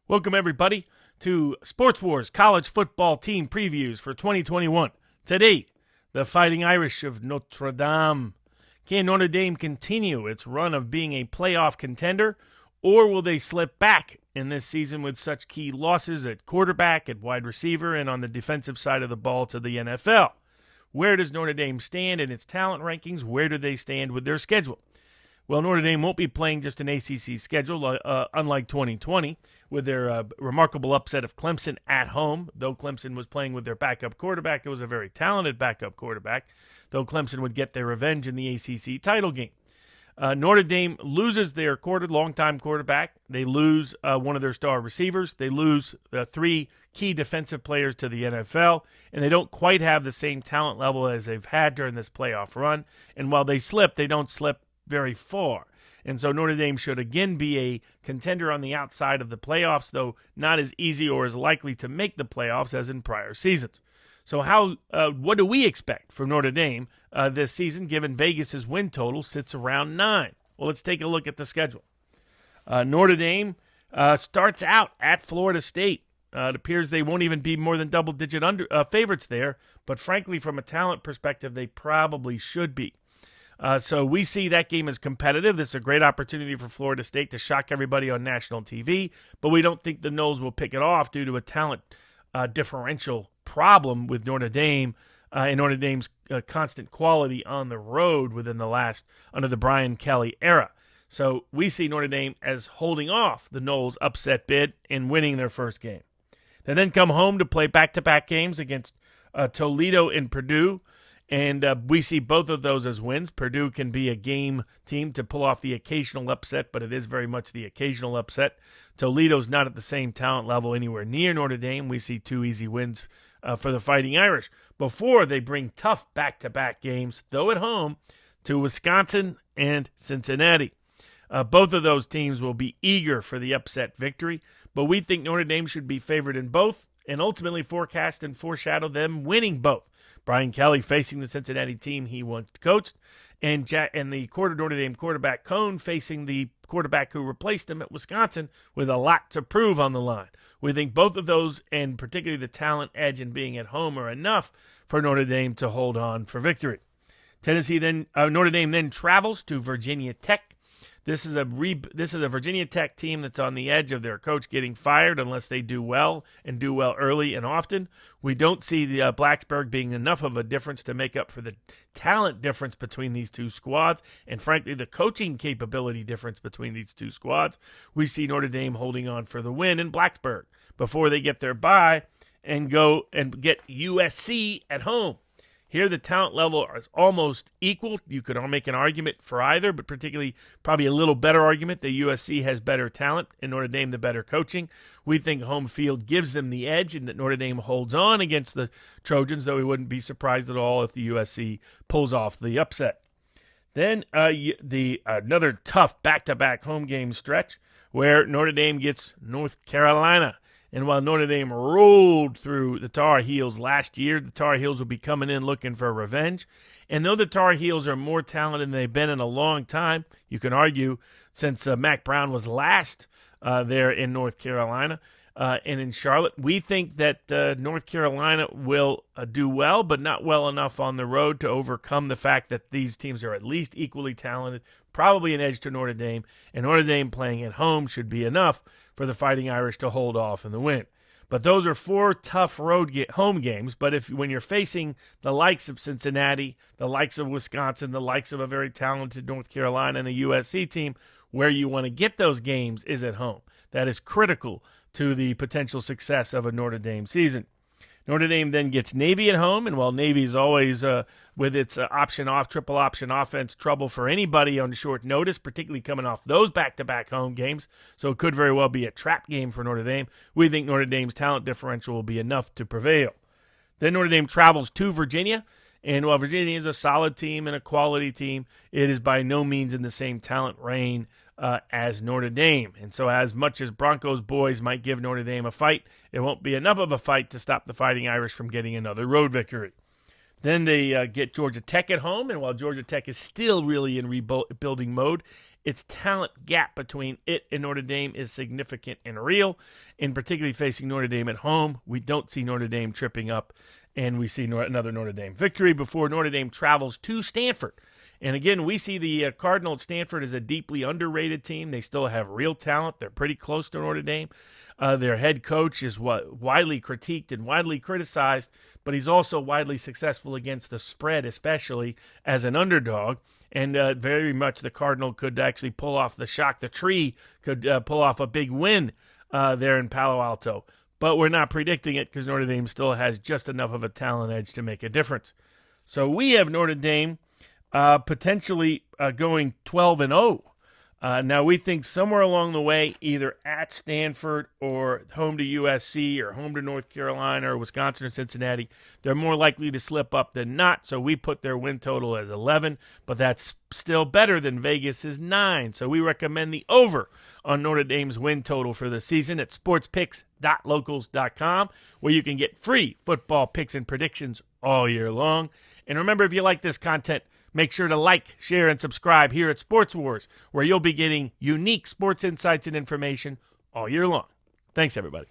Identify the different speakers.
Speaker 1: Welcome, everybody, to Sports Wars College Football Team Previews for 2021. Today, the Fighting Irish of Notre Dame. Can Notre Dame continue its run of being a playoff contender, or will they slip back in this season with such key losses at quarterback, at wide receiver, and on the defensive side of the ball to the NFL? Where does Notre Dame stand in its talent rankings? Where do they stand with their schedule? Well, Notre Dame won't be playing just an ACC schedule, unlike 2020, with their remarkable upset of Clemson at home. Though Clemson was playing with their backup quarterback, it was a very talented backup quarterback, though Clemson would get their revenge in the ACC title game. Notre Dame loses their longtime quarterback. They lose one of their star receivers. They lose three key defensive players to the NFL, and they don't quite have the same talent level as they've had during this playoff run. And while they slip, they don't slip very far. And so Notre Dame should again be a contender on the outside of the playoffs, though not as easy or as likely to make the playoffs as in prior seasons. So what do we expect from Notre Dame this season, given Vegas's win total sits around 9? Well, let's take a look at the schedule. Notre Dame starts out at Florida State. It appears they won't even be more than double-digit favorites there, but frankly, from a talent perspective, they probably should be. So we see that game as competitive. This is a great opportunity for Florida State to shock everybody on national TV, but we don't think the Noles will pick it off due to a talent differential problem with Notre Dame and Notre Dame's constant quality on the road under the Brian Kelly era. So we see Notre Dame as holding off the Noles upset bid and winning their first game. They then come home to play back-to-back games against Toledo and Purdue. And we see both of those as wins. Purdue can be a game team to pull off the occasional upset, but it is very much the occasional upset. Toledo's not at the same talent level anywhere near Notre Dame. We see two easy wins for the Fighting Irish before they bring tough back-to-back games, though at home, to Wisconsin and Cincinnati. Both of those teams will be eager for the upset victory, but we think Notre Dame should be favored in both and ultimately forecast and foreshadow them winning both. Brian Kelly facing the Cincinnati team he once coached, and the Notre Dame quarterback Cone facing the quarterback who replaced him at Wisconsin with a lot to prove on the line. We think both of those, and particularly the talent edge and being at home, are enough for Notre Dame to hold on for victory. Notre Dame then travels to Virginia Tech. This is a Virginia Tech team that's on the edge of their coach getting fired unless they do well and do well early and often. We don't see the Blacksburg being enough of a difference to make up for the talent difference between these two squads and, frankly, the coaching capability difference between these two squads. We see Notre Dame holding on for the win in Blacksburg before they get their bye and go and get USC at home. Here, the talent level is almost equal. You could make an argument for either, but particularly probably a little better argument that USC has better talent and Notre Dame the better coaching. We think home field gives them the edge and that Notre Dame holds on against the Trojans, though we wouldn't be surprised at all if the USC pulls off the upset. Then another tough back-to-back home game stretch where Notre Dame gets North Carolina. And while Notre Dame rolled through the Tar Heels last year, the Tar Heels will be coming in looking for revenge. And though the Tar Heels are more talented than they've been in a long time, you can argue since Mack Brown was last there in North Carolina and in Charlotte, we think that North Carolina will do well, but not well enough on the road to overcome the fact that these teams are at least equally talented, probably an edge to Notre Dame, and Notre Dame playing at home should be enough for the Fighting Irish to hold off in the win. But those are four tough home games. But when you're facing the likes of Cincinnati, the likes of Wisconsin, the likes of a very talented North Carolina and a USC team, where you want to get those games is at home. That is critical to the potential success of a Notre Dame season. Notre Dame then gets Navy at home, and while Navy's always, with its triple option offense, trouble for anybody on short notice, particularly coming off those back-to-back home games, so it could very well be a trap game for Notre Dame. We think Notre Dame's talent differential will be enough to prevail. Then Notre Dame travels to Virginia, and while Virginia is a solid team and a quality team, it is by no means in the same talent reign as Notre Dame. And so as much as Broncos boys might give Notre Dame a fight, it won't be enough of a fight to stop the Fighting Irish from getting another road victory. Then they get Georgia Tech at home, and while Georgia Tech is still really in rebuilding mode, its talent gap between it and Notre Dame is significant and real, and particularly facing Notre Dame at home. We don't see Notre Dame tripping up, and we see another Notre Dame victory before Notre Dame travels to Stanford. And again, we see the Cardinal at Stanford as a deeply underrated team. They still have real talent. They're pretty close to Notre Dame. Their head coach is widely critiqued and widely criticized, but he's also widely successful against the spread, especially as an underdog. And very much the Cardinal could actually pull off the shock. The tree could pull off a big win there in Palo Alto. But we're not predicting it because Notre Dame still has just enough of a talent edge to make a difference. So we have Notre Dame potentially going 12-0. Now, we think somewhere along the way, either at Stanford or home to USC or home to North Carolina or Wisconsin or Cincinnati, they're more likely to slip up than not. So we put their win total as 11, but that's still better than Vegas's 9. So we recommend the over on Notre Dame's win total for the season at sportspicks.locals.com, where you can get free football picks and predictions all year long. And remember, if you like this content, make sure to like, share, and subscribe here at Sports Wars, where you'll be getting unique sports insights and information all year long. Thanks, everybody.